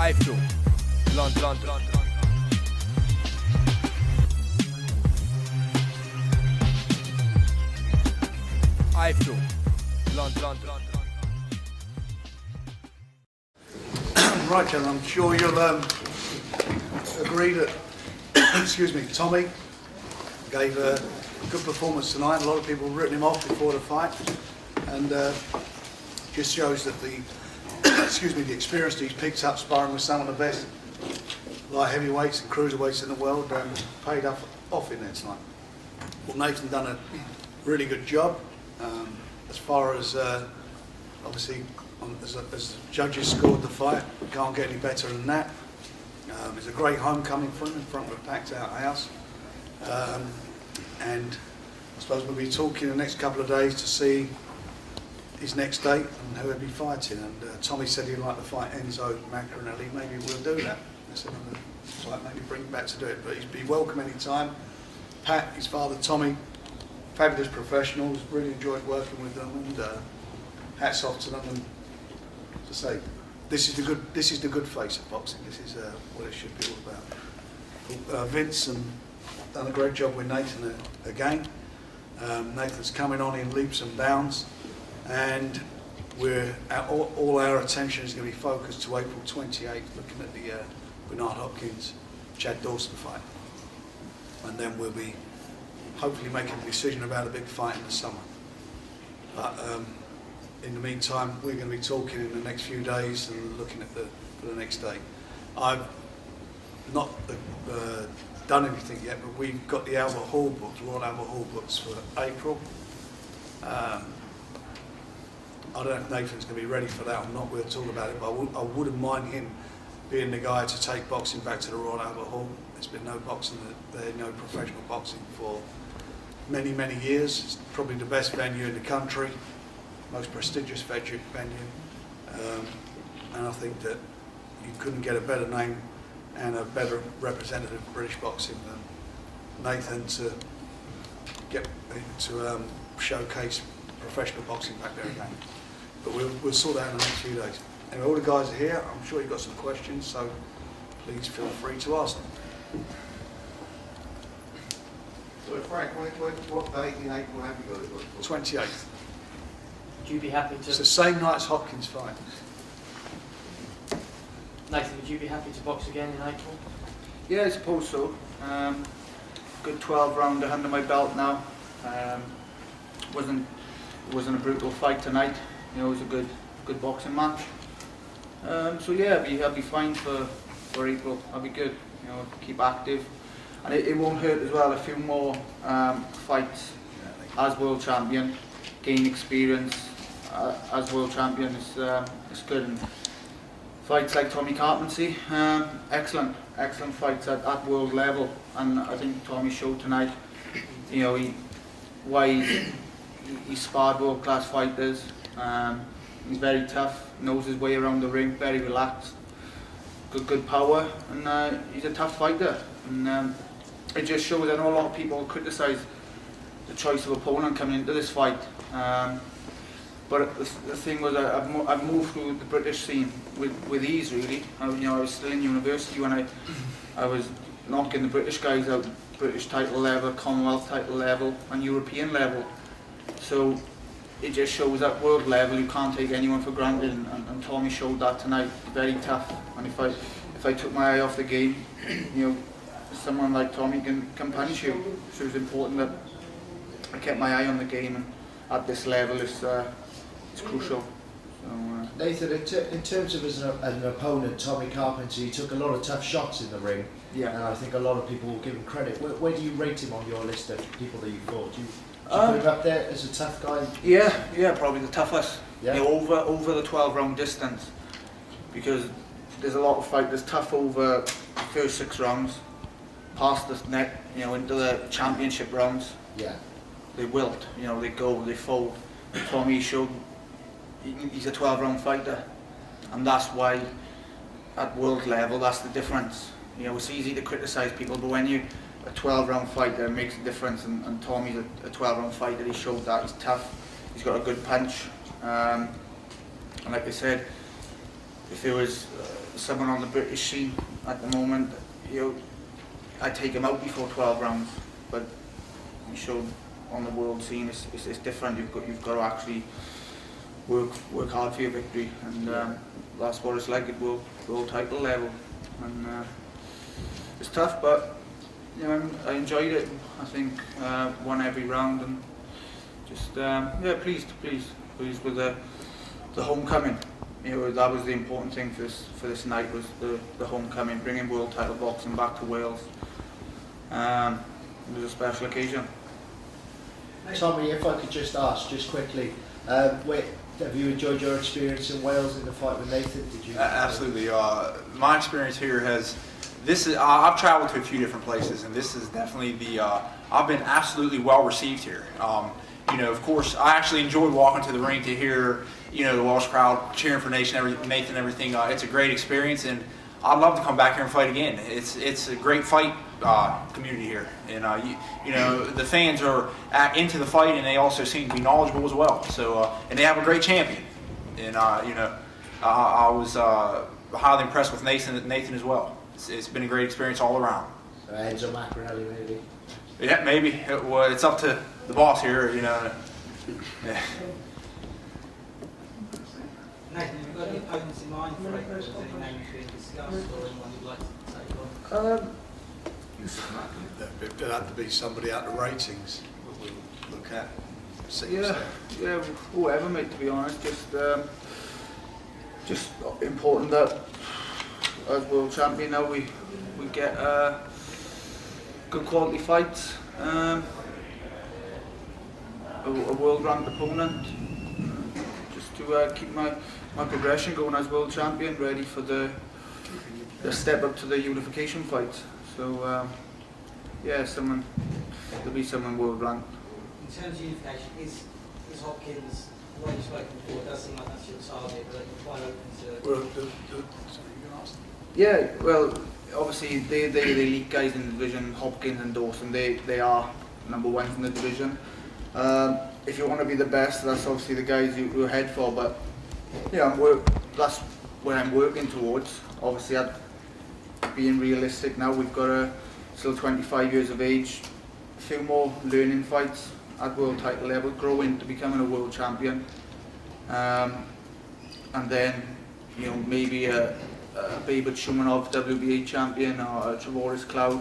iFILM, London. iFILM, London. Right, Ken, I'm sure you'll agree that excuse me, Tommy gave a good performance tonight. A lot of people written him off before the fight, and just shows that the excuse me, the experience he's picked up sparring with some of the best light heavyweights and cruiserweights in the world paid off in there tonight. Well, Nathan done a really good job as far as obviously as the judges scored the fight. Can't get any better than that. It's a great homecoming for him in front of a packed out house, and I suppose we'll be talking the next couple of days to see his next date and who he'll be fighting. And Tommy said he'd like to fight Enzo Maccarinelli. Maybe we'll do that. That's another fight, maybe bring him back to do it. But he'd be welcome any time. Pat, his father Tommy, fabulous professionals. Really enjoyed working with them, and hats off to them. And to say, this is the good face of boxing. This is what it should be all about. Vince and done a great job with Nathan again. Nathan's coming on in leaps and bounds, and all our attention is going to be focused to April 28th, looking at the Bernard Hopkins Chad Dawson fight, and then we'll be hopefully making a decision about a big fight in the summer. But in the meantime, we're going to be talking in the next few days and looking at for the next day. I've not done anything yet, but we've got the Albert Hall books, Royal Albert Hall books for April. I don't know if Nathan's going to be ready for that or not. We'll talk about it, but I wouldn't mind him being the guy to take boxing back to the Royal Albert Hall. There's been no boxing there, no professional boxing for many, many years. It's probably the best venue in the country, most prestigious venue, and I think that you couldn't get a better name and a better representative of British boxing than Nathan to showcase professional boxing back there again. But we'll sort that out in the next few days. Anyway, all the guys are here. I'm sure you've got some questions, so please feel free to ask them. So Frank, what date in April have you got it booked for? 28th. Would you be happy It's to, the same night as Hopkins fight. Nathan, would you be happy to box again in April? Yeah, I suppose so. Good 12 rounder under my belt now. Wasn't a brutal fight tonight. You know, it was a good boxing match. So yeah, I'll be fine for April. I'll be good. You know, keep active, and it won't hurt as well. A few more fights as world champion, gain experience as world champion is good. And fights like Tommy Karpency, excellent fights at world level, and I think Tommy showed tonight, you know, he sparred world class fighters. He's very tough, knows his way around the ring, very relaxed, good power, and he's a tough fighter. And it just shows. I know a lot of people criticise the choice of opponent coming into this fight. But the thing was, I've moved through the British scene with ease, really. I was still in university when I was knocking the British guys out, British title level, Commonwealth title level, and European level. So it just shows at world level you can't take anyone for granted, and Tommy showed that tonight. Very tough. And if I took my eye off the game, you know, someone like Tommy can punish you. So it's important that I kept my eye on the game, and at this level it's crucial. So, Nathan, in terms of as an opponent, Tommy Karpency, he took a lot of tough shots in the ring. Yeah. And I think a lot of people will give him credit. Where do you rate him on your list of people that you fought? Do you put him up there as a tough guy? Yeah, probably the toughest. Yeah. You know, over the 12-round distance, because there's a lot of fighters tough over the first 6 rounds, past the net, you know, into the championship rounds. Yeah. They wilt, you know, they fold. Tommy showed he's a 12-round fighter, and that's why at world level that's the difference. You know, it's easy to criticise people, but when you're a 12-round fighter, it makes a difference, and Tommy's a 12-round fighter. He showed that. He's tough, he's got a good punch, and like I said, if there was someone on the British scene at the moment, I'd take him out before 12 rounds. But he showed on the world scene it's different. You've got to actually work hard for your victory, and that's what it's like at world title level. And it's tough, but I enjoyed it. I think won every round, and just pleased with the homecoming. That was the important thing for this night, was the homecoming, bringing world title boxing back to Wales. It was a special occasion. Tommy, if I could just ask, just quickly, have you enjoyed your experience in Wales in the fight with Nathan? Did you? Absolutely. My experience here I've traveled to a few different places, and this is definitely I've been absolutely well received here. Of course, I actually enjoyed walking to the ring to hear, the Welsh crowd cheering for Nathan and everything. It's a great experience, and I'd love to come back here and fight again. It's a great fight community here, and the fans are into the fight, and they also seem to be knowledgeable as well. So and they have a great champion, and I was highly impressed with Nathan as well. It's been a great experience all around. Enzo Macronelli, maybe. Yeah, maybe. Well, it's up to the boss here, Yeah. Nathan, have you got any opponents in mind for it? Is there any names being discussed or anyone you'd like to take on? There'll have to be somebody out the ratings that we'll look at. See Whoever, mate. To be honest, just important that as world champion now we get good quality fights, a world ranked opponent, just to keep my progression going as world champion, ready for the step up to the unification fight. So there'll be someone world ranked. In terms of unification, is Hopkins, the way you've spoken before, it does seem like that's your target, but you're quite open to... Yeah, well, obviously they're the elite guys in the division. Hopkins and Dawson, they are number ones in the division. If you want to be the best, that's obviously the guys you head for. But that's where I'm working towards. Obviously, being realistic now, we've got still 25 years of age, a few more learning fights at world title level, growing to becoming a world champion, and then maybe a Babert Shumanov WBA champion or a Trevoris Cloud.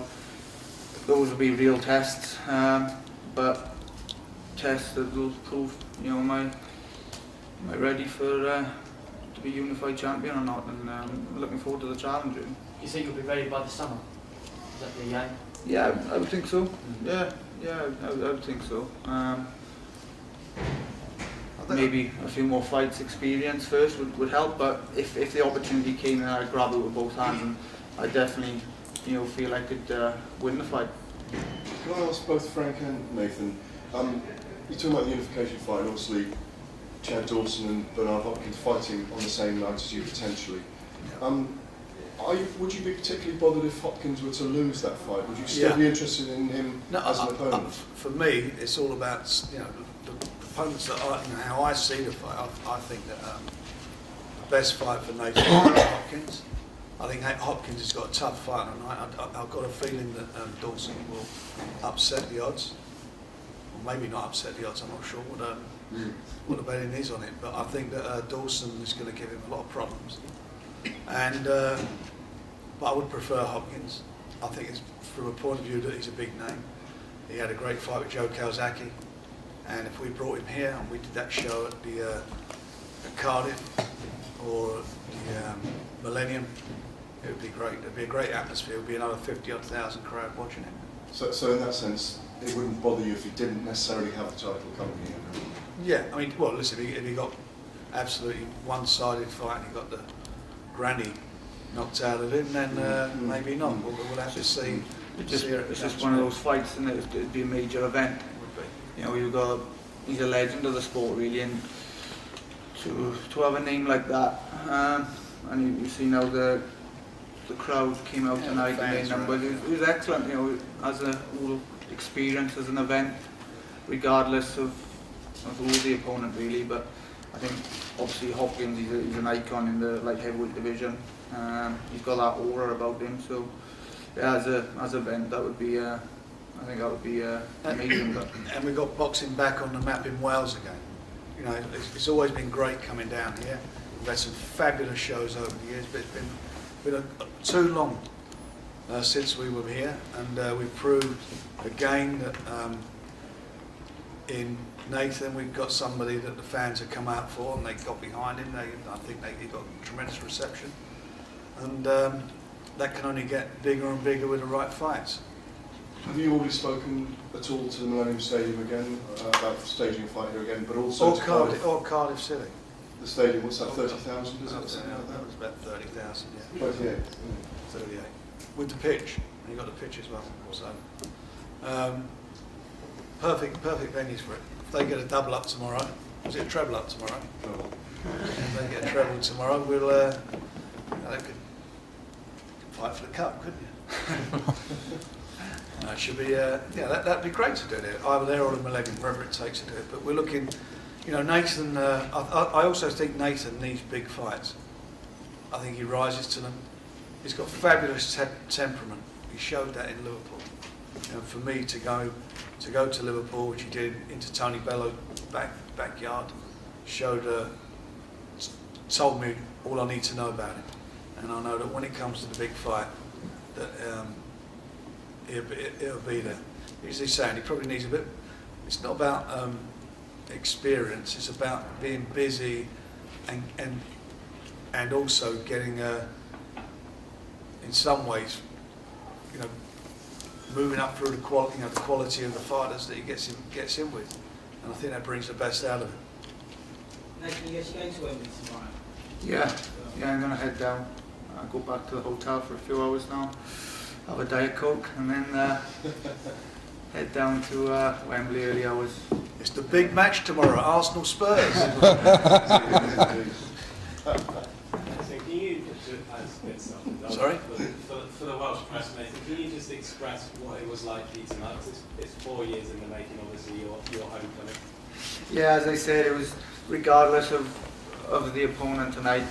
Those will be real tests, but tests that will prove, am I ready for to be unified champion or not? And I'm looking forward to the challenge. You think you'll be ready by the summer? Is that the aim? Yeah, I would think so. Yeah, I would think so. Maybe a few more fights experience first would help, but if the opportunity came, then I'd grab it with both hands, and I definitely feel I could win the fight. Can I ask both Frank and Nathan, you're talking about the unification fight, and obviously Chad Dawson and Bernard Hopkins fighting on the same night as you potentially. Would you be particularly bothered if Hopkins were to lose that fight? Would you still be interested in him as an opponent? For me, it's all about the opponents that how I see the fight. I think that the best fight for Nathan is Hopkins. I think Hopkins has got a tough fight tonight. I've got a feeling that Dawson will upset the odds, or maybe not upset the odds. I'm not sure what the betting is on it, but I think that Dawson is going to give him a lot of problems. And but I would prefer Hopkins. I think it's from a point of view that he's a big name. He had a great fight with Joe Kawasaki, and if we brought him here and we did that show at the at Cardiff or the Millennium, it would be great. It'd be a great atmosphere. It would be another 50,000 crowd watching him. So in that sense, it wouldn't bother you if he didn't necessarily have the title coming here? Yeah, I mean, well, listen, if he got absolutely one-sided fight and he got the granny knocked out of him, then maybe not. We'll have to see. It's just one of those fights, and it'd be a major event. It would be. He's a legend of the sport, really, and to have a name like that, and you see now the crowd came out tonight in their numbers. It was excellent, as a whole experience, as an event, regardless of who the opponent, really. But I think obviously Hopkins, he's an icon in the light heavyweight division. He's got that aura about him. So yeah, as an event, that would be I think that would be amazing. But And we've got boxing back on the map in Wales again. You know, it's always been great coming down here. We've had some fabulous shows over the years, but it's been too long since we were here, and we've proved again that in Nathan we've got somebody that the fans have come out for, and they got behind him. I think he got tremendous reception, and that can only get bigger and bigger with the right fights. Have you already spoken at all to the Millennium Stadium again about staging a fight here again, but also to Cardiff City? The stadium, what's that, 30,000 is it? That was about 30,000, yeah. 38. 38. With the pitch, and you got the pitch as well. So, perfect venues for it. If they get a double up tomorrow, is it a treble up tomorrow? Treble. If they get a treble tomorrow, we'll they could fight for the cup, couldn't you? It should be, that'd be great to do it. Either there or the Millennium, wherever it takes to do it. But we're looking, you know, Nathan. I also think Nathan needs big fights. I think he rises to them. He's got fabulous temperament. He showed that in Liverpool. You know, for me to go to Liverpool, which he did, into Tony Bello's backyard, told me all I need to know about him. And I know that when it comes to the big fight, that it'll be there. As he's saying, he probably needs a bit. It's not about experience. It's about being busy and also getting in some ways, you know, moving up through the quality, you know, the quality of the fighters that he gets in with, and I think that brings the best out of him. Nathan, you actually going to Wembley tomorrow? yeah, I'm gonna head down. Go back to the hotel for a few hours now, have a Diet Coke, and then head down to Wembley early hours. It's the big match tomorrow, Arsenal Spurs. Can you just Sorry? For the Welsh press, Nathan, can you just express what it was like for you tonight? It's 4 years in the making, obviously, your homecoming. Yeah, as I said, it was regardless of the opponent tonight.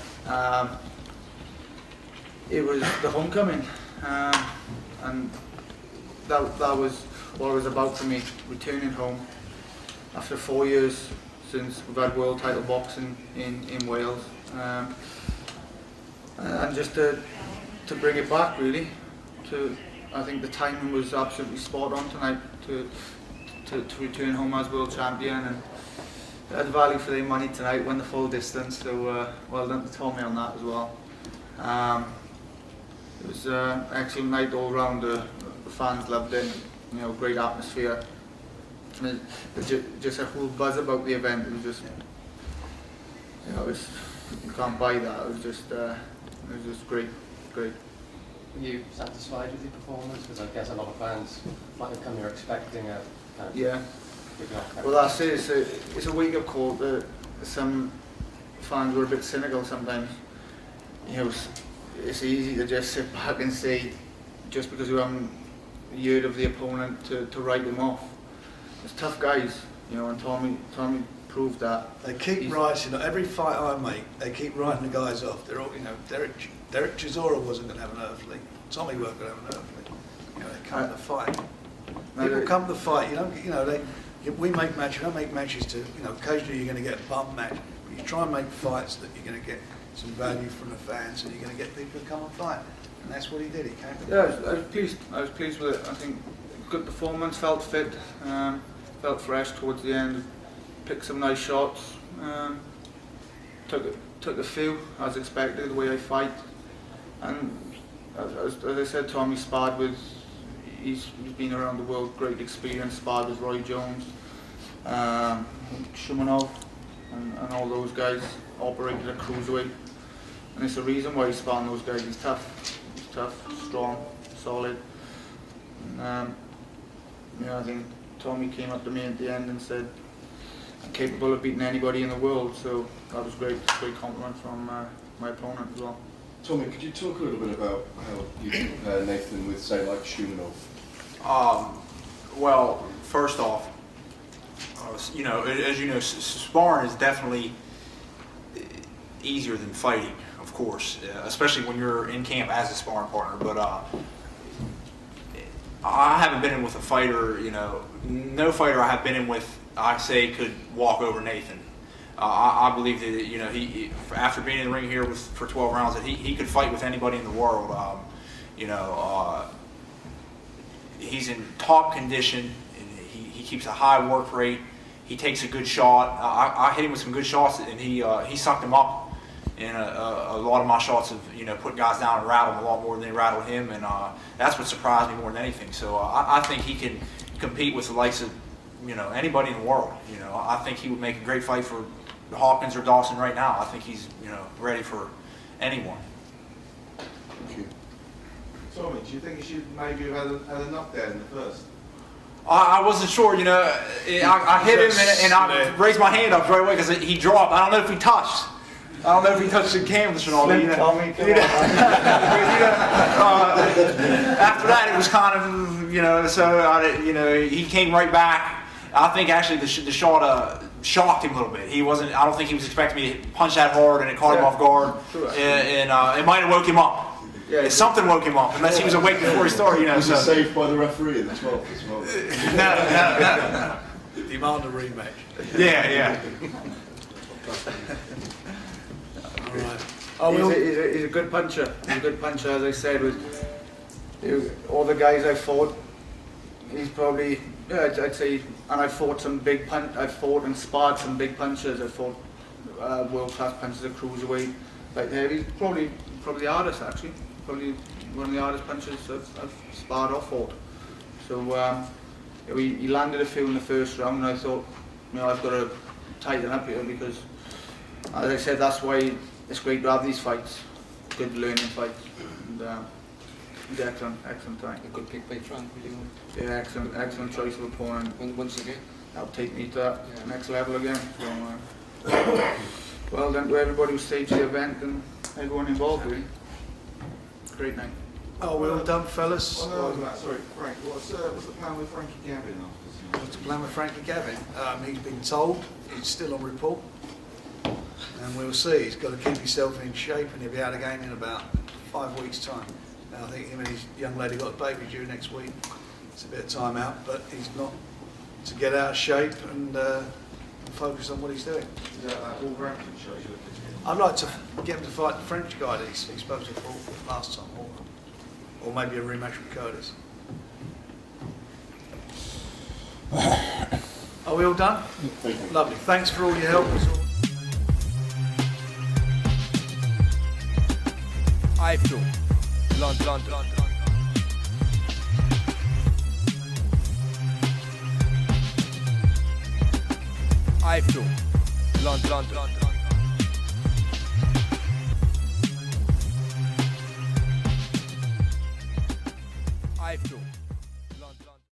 It was the homecoming, and that was what it was about for me. Returning home after 4 years since we've had world title boxing in Wales, and just to bring it back really. I think the timing was absolutely spot on tonight to return home as world champion, and had value for their money tonight, won the full distance, so well done to Tommy on that as well. It was an excellent night all round. The fans loved it, you know, great atmosphere. And just a whole buzz about the event. It was just, you know, you can't buy that. It was just great. Were you satisfied with your performance? Because I guess a lot of fans might have come here expecting a kind of big knockout. Well, that's it. It's a wake-up call. Some fans were a bit cynical sometimes. You know, it's easy to just sit back and say, just because you haven't heard of the opponent, to write them off. It's tough guys, you know, and Tommy proved that. They keep writing, every fight I make, they keep writing the guys off. They're all, you know, Derek Chisora wasn't going to have an earthly. Tommy weren't going to have an earthly. You know, they come to the fight. People come to the fight, we make matches, we don't make matches to, you know, occasionally you're going to get a bum match, but you try and make fights that you're going to get some value from the fans, and you're going to get people to come and fight. And that's what he did, he came to I was pleased with it. I think good performance, felt fit, felt fresh towards the end, picked some nice shots, took a few as expected, the way I fight, and as I said, Tommy sparred with, he's been around the world, great experience, sparred with Roy Jones, Shumanov, and all those guys, operated a cruiserweight, and it's the reason why he's sparring those guys. He's tough, strong, solid, and I think Tommy came up to me at the end and said, I'm capable of beating anybody in the world, so that was great compliment from my opponent as well. Tommy, could you talk a little bit about how you compare Nathan with, say, like Shumanov? Well, first off, you know, as you know, sparring is definitely easier than fighting, of course, especially when you're in camp as a sparring partner. But I haven't been in with a fighter, no fighter I have been in with, I say, could walk over Nathan. I believe that, he after being in the ring here for 12 rounds, that he could fight with anybody in the world. He's in top condition. And he keeps a high work rate. He takes a good shot. I hit him with some good shots, and he sucked him up. And a lot of my shots have, put guys down and rattled them a lot more than they rattled him, and that's what surprised me more than anything. So I think he can compete with the likes of, anybody in the world. I think he would make a great fight for Hawkins or Dawson right now. I think he's, ready for anyone. Thank you. Tommy, do you think he should maybe have had a knockdown in the first? I wasn't sure, I hit him and I raised my hand up right away because he dropped. I don't know if he touched. I don't know if he touched the canvas or not. Tommy, come on. After that, it was kind of, he came right back. I think actually the shot shocked him a little bit. I don't think he was expecting me to punch that hard, and it caught him off guard. And it might have woke him up. Yeah, something woke him up, unless he was awake before he started, Was he saved by the referee in the 12th as well? No. Demand a rematch. Yeah. All right. He's a good puncher. He's a good puncher, as I said. All the guys I fought, he's probably, I'd say, and I fought and sparred some big punchers. I fought world-class punchers at cruiserweight. He's probably the hardest, actually. Probably one of the hardest punchers I've sparred or fought. So he landed a few in the first round, and I thought, I've got to tighten up here because, as I said, that's why it's great to have these fights, good learning fights. And he's excellent time. A good pick by Frank, Yeah, excellent choice of opponent. Once again. That'll take me to that next level again. So, well done to everybody who staged the event and everyone involved, really. Great night. Oh, we're all done, fellas. Sorry, Frank, what's the plan with Frankie Gavin after? What's the plan with Frankie Gavin? He's been told he's still on report, and we'll see. He's got to keep himself in shape, and he'll be out of game in about 5 weeks' time. Now, I think him and his young lady got a baby due next week. It's a bit of time out, but he's not to get out of shape and focus on what he's doing. Is that Wolverhampton show you looked at? I'd like to get him to fight the French guy that he's supposed to fought last time, or maybe a rematch with Curtis. Are we all done? Thank you. Lovely. Thanks for all your help. iFILM, London. iFILM, London.